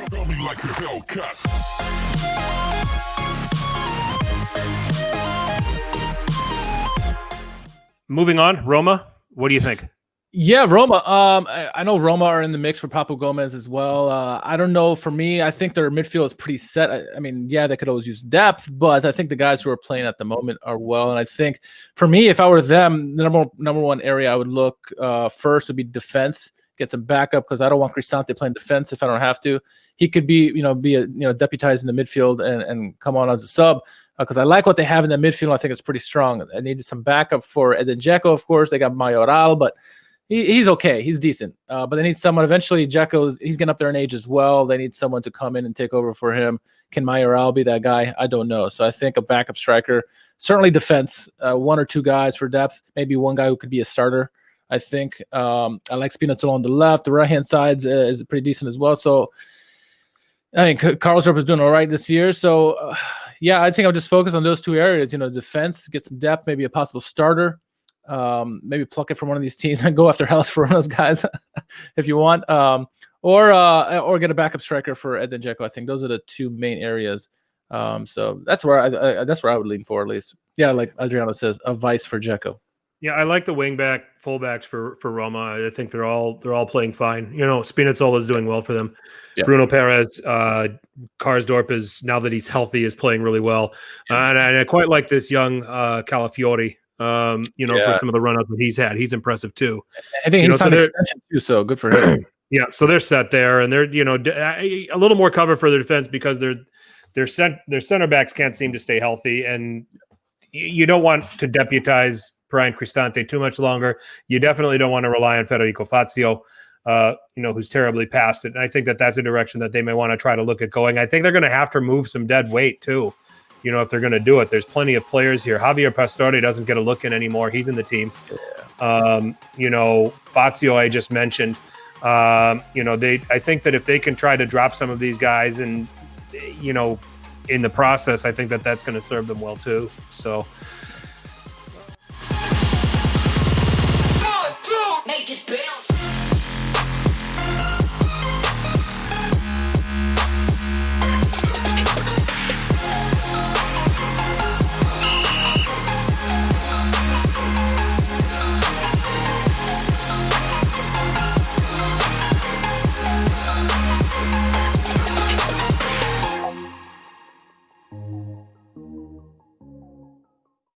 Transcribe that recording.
Felt me like a Hellcat. Moving on, Roma, what do you think? Yeah, Roma. I know Roma are in the mix for Papu Gomez as well. I don't know. For me, I think their midfield is pretty set. I mean, yeah, they could always use depth, but I think the guys who are playing at the moment are well. And I think for me, if I were them, the number one area I would look first would be defense. Get some backup because I don't want Cristante playing defense if I don't have to. He could be deputized in the midfield and come on as a sub. Because I like what they have in the midfield. I think it's pretty strong. I needed some backup for Dzeko, of course. They got Mayoral, but he's okay. He's decent. But they need someone. Eventually, he's getting up there in age as well. They need someone to come in and take over for him. Can Mayoral be that guy? I don't know. So I think a backup striker. Certainly defense. One or two guys for depth. Maybe one guy who could be a starter, I think. I like Spinazzola on the left. The right-hand side is pretty decent as well. So I mean, Karlsruhe is doing all right this year. So, yeah, I think I'll just focus on those two areas. Defense, get some depth, maybe a possible starter. Maybe pluck it from one of these teams and go after Hellas for one of those guys if you want. Or get a backup striker for Dzeko. I think those are the two main areas. So that's where I would lean for, at least. Yeah, like Adriano says, a vice for Dzeko. Yeah, I like the fullbacks for Roma. I think they're all playing fine. Spinazzola is doing well for them. Yeah. Bruno Perez, Karsdorp is, now that he's healthy, is playing really well. And I quite like this young Calafiori. For some of the run-ups that he's had, he's impressive too. I think he's on extension too, so good for him. Yeah, so they're set there, and they're a little more cover for their defense because their center backs can't seem to stay healthy, and you don't want to deputize Brian Cristante too much longer. You definitely don't want to rely on Federico Fazio, who's terribly past it. And I think that's a direction that they may want to try to look at going. I think they're going to have to move some dead weight too, if they're going to do it. There's plenty of players here. Javier Pastore doesn't get a look in anymore. He's in the team. Fazio, I just mentioned. I think that if they can try to drop some of these guys and, in the process, I think that's going to serve them well too. So,